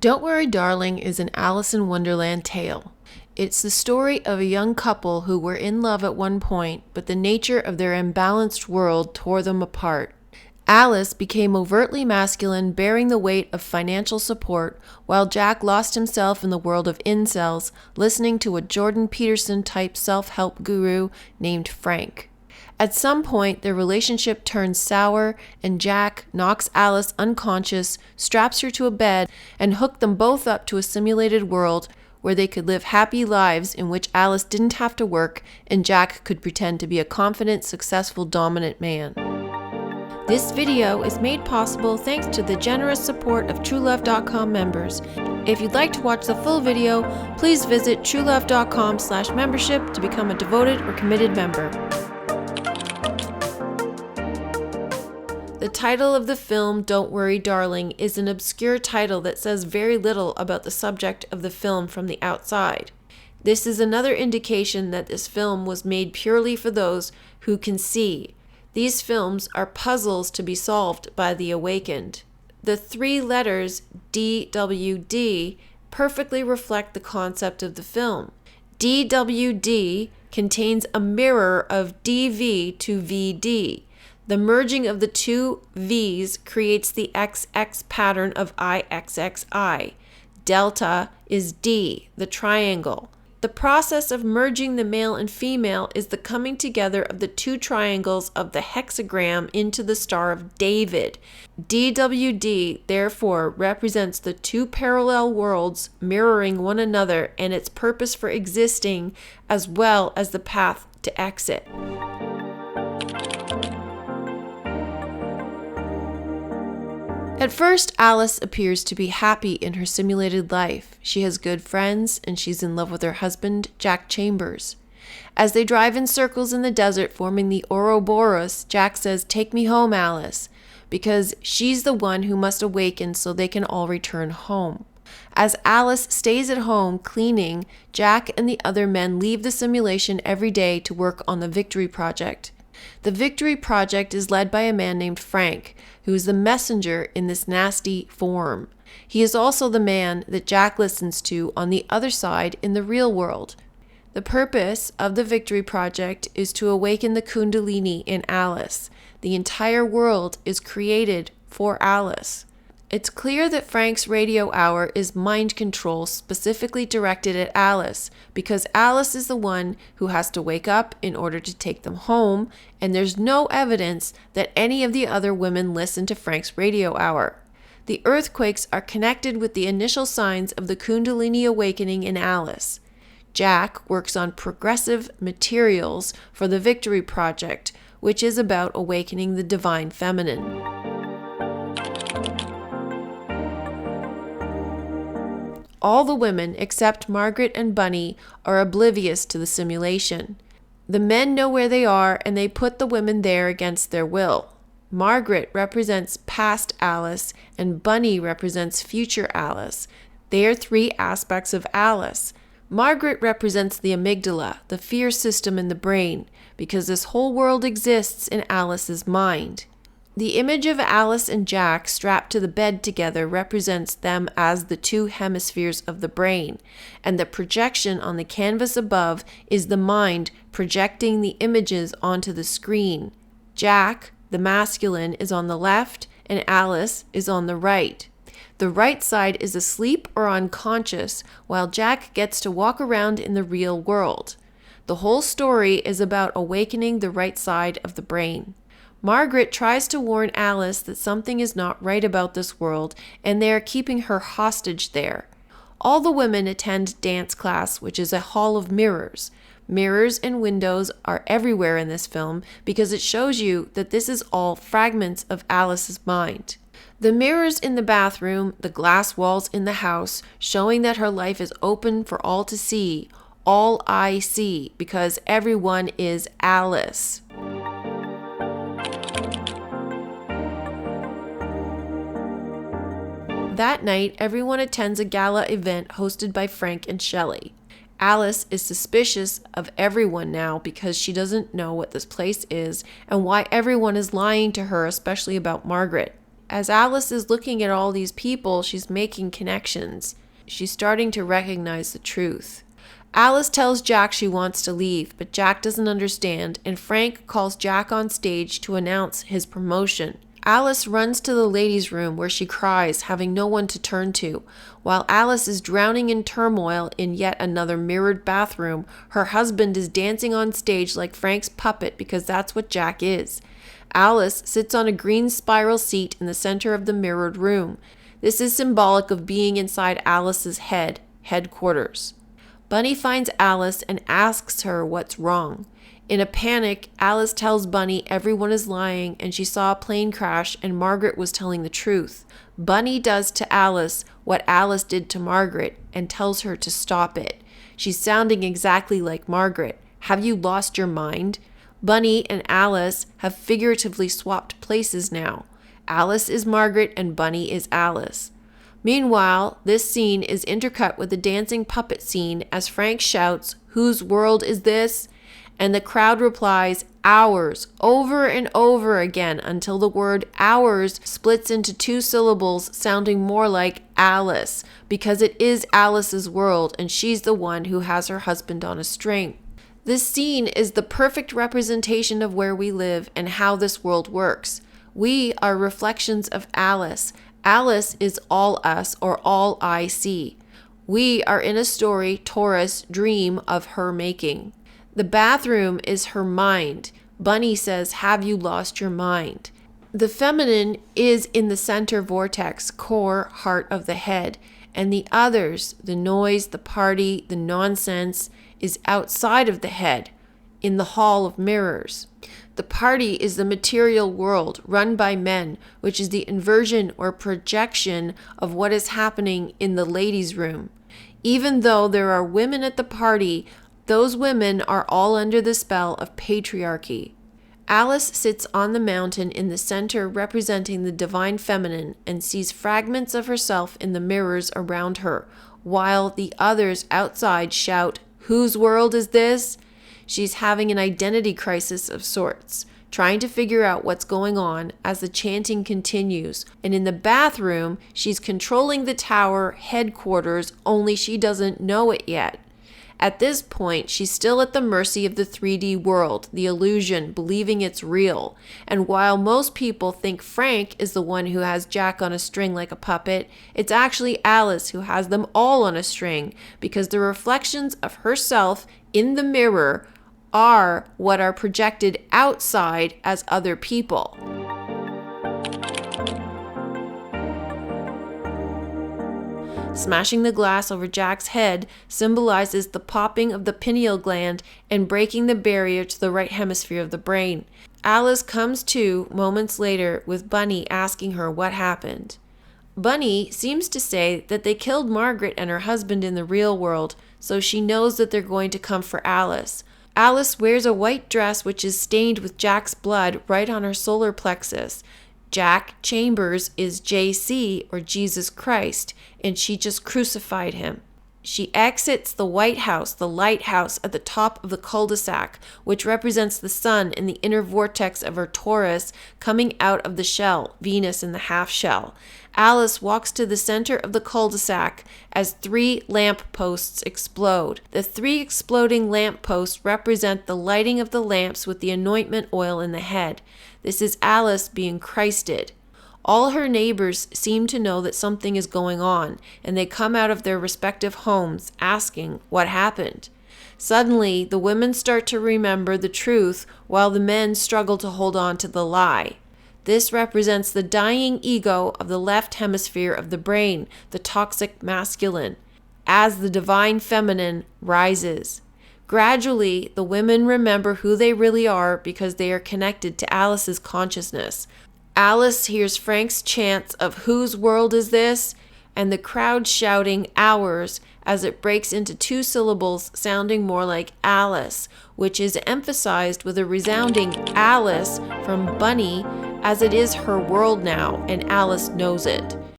Don't Worry Darling is an Alice in Wonderland tale. It's the story of a young couple who were in love at one point, but the nature of their imbalanced world tore them apart. Alice became overtly masculine, bearing the weight of financial support, while Jack lost himself in the world of incels, listening to a Jordan Peterson-type self-help guru named Frank. At some point, their relationship turns sour, and Jack knocks Alice unconscious, straps her to a bed, and hooked them both up to a simulated world where they could live happy lives in which Alice didn't have to work and Jack could pretend to be a confident, successful, dominant man. This video is made possible thanks to the generous support of TrueLove.com members. If you'd like to watch the full video, please visit TrueLove.com/membership to become a devoted or committed member. The title of the film, Don't Worry Darling, is an obscure title that says very little about the subject of the film from the outside. This is another indication that this film was made purely for those who can see. These films are puzzles to be solved by the awakened. The three letters DWD perfectly reflect the concept of the film. DWD contains a mirror of DV to VD. The merging of the two V's creates the XX pattern of IXXI. Delta is D, the triangle. The process of merging the male and female is the coming together of the two triangles of the hexagram into the Star of David. DWD, therefore, represents the two parallel worlds mirroring one another and its purpose for existing, as well as the path to exit. At first, Alice appears to be happy in her simulated life. She has good friends, and she's in love with her husband, Jack Chambers. As they drive in circles in the desert forming the Ouroboros, Jack says, "Take me home, Alice," because she's the one who must awaken so they can all return home. As Alice stays at home cleaning, Jack and the other men leave the simulation every day to work on the Victory Project. The Victory Project is led by a man named Frank, who is the messenger in this nasty form. He is also the man that Jack listens to on the other side in the real world. The purpose of the Victory Project is to awaken the Kundalini in Alice. The entire world is created for Alice. It's clear that Frank's radio hour is mind control specifically directed at Alice, because Alice is the one who has to wake up in order to take them home, and there's no evidence that any of the other women listen to Frank's radio hour. The earthquakes are connected with the initial signs of the Kundalini awakening in Alice. Jack works on progressive materials for the Victory Project, which is about awakening the divine feminine. All the women, except Margaret and Bunny, are oblivious to the simulation. The men know where they are, and they put the women there against their will. Margaret represents past Alice, and Bunny represents future Alice. They are three aspects of Alice. Margaret represents the amygdala, the fear system in the brain, because this whole world exists in Alice's mind. The image of Alice and Jack strapped to the bed together represents them as the two hemispheres of the brain, and the projection on the canvas above is the mind projecting the images onto the screen. Jack, the masculine, is on the left, and Alice is on the right. The right side is asleep or unconscious, while Jack gets to walk around in the real world. The whole story is about awakening the right side of the brain. Margaret tries to warn Alice that something is not right about this world, and they are keeping her hostage there. All the women attend dance class, which is a hall of mirrors. Mirrors and windows are everywhere in this film because it shows you that this is all fragments of Alice's mind. The mirrors in the bathroom, the glass walls in the house, showing that her life is open for all to see. All I see, because everyone is Alice. That night, everyone attends a gala event hosted by Frank and Shelley. Alice is suspicious of everyone now because she doesn't know what this place is and why everyone is lying to her, especially about Margaret. As Alice is looking at all these people, she's making connections. She's starting to recognize the truth. Alice tells Jack she wants to leave, but Jack doesn't understand, and Frank calls Jack on stage to announce his promotion. Alice runs to the ladies' room where she cries, having no one to turn to. While Alice is drowning in turmoil in yet another mirrored bathroom, her husband is dancing on stage like Frank's puppet because that's what Jack is. Alice sits on a green spiral seat in the center of the mirrored room. This is symbolic of being inside Alice's headquarters. Bunny finds Alice and asks her what's wrong. In a panic, Alice tells Bunny everyone is lying and she saw a plane crash and Margaret was telling the truth. Bunny does to Alice what Alice did to Margaret and tells her to stop it. She's sounding exactly like Margaret. Have you lost your mind? Bunny and Alice have figuratively swapped places now. Alice is Margaret and Bunny is Alice. Meanwhile, this scene is intercut with a dancing puppet scene as Frank shouts, "Whose world is this?" And the crowd replies, "Ours," over and over again until the word ours splits into 2 syllables sounding more like Alice, because it is Alice's world and she's the one who has her husband on a string. This scene is the perfect representation of where we live and how this world works. We are reflections of Alice. Alice is all us or all I see. We are in a story, Taurus, dream of her making. The bathroom is her mind. Bunny says, "Have you lost your mind?" The feminine is in the center vortex, core, heart of the head. And the others, the noise, the party, the nonsense, is outside of the head, in the hall of mirrors. The party is the material world run by men, which is the inversion or projection of what is happening in the ladies' room. Even though there are women at the party, those women are all under the spell of patriarchy. Alice sits on the mountain in the center representing the divine feminine and sees fragments of herself in the mirrors around her, while the others outside shout, "Whose world is this?" She's having an identity crisis of sorts, trying to figure out what's going on as the chanting continues. And in the bathroom, she's controlling the tower headquarters, only she doesn't know it yet. At this point, she's still at the mercy of the 3D world, the illusion, believing it's real. And while most people think Frank is the one who has Jack on a string like a puppet, it's actually Alice who has them all on a string, because the reflections of herself in the mirror are what are projected outside as other people. Smashing the glass over Jack's head symbolizes the popping of the pineal gland and breaking the barrier to the right hemisphere of the brain. Alice comes to moments later with Bunny asking her what happened. Bunny seems to say that they killed Margaret and her husband in the real world, so she knows that they're going to come for Alice. Alice wears a white dress which is stained with Jack's blood right on her solar plexus. Jack Chambers is JC, or Jesus Christ, and she just crucified him. She exits the White House, the lighthouse at the top of the cul-de-sac, which represents the sun in the inner vortex of her Taurus coming out of the shell, Venus in the half shell. Alice walks to the center of the cul-de-sac as 3 lamp posts explode. The 3 exploding lamp posts represent the lighting of the lamps with the anointment oil in the head. This is Alice being Christed. All her neighbors seem to know that something is going on, and they come out of their respective homes asking what happened. Suddenly, the women start to remember the truth while the men struggle to hold on to the lie. This represents the dying ego of the left hemisphere of the brain, the toxic masculine, as the divine feminine rises. Gradually, the women remember who they really are because they are connected to Alice's consciousness. Alice hears Frank's chants of "Whose world is this?" and the crowd shouting "Ours" as it breaks into 2 syllables sounding more like Alice, which is emphasized with a resounding Alice from Bunny, as it is her world now and Alice knows it.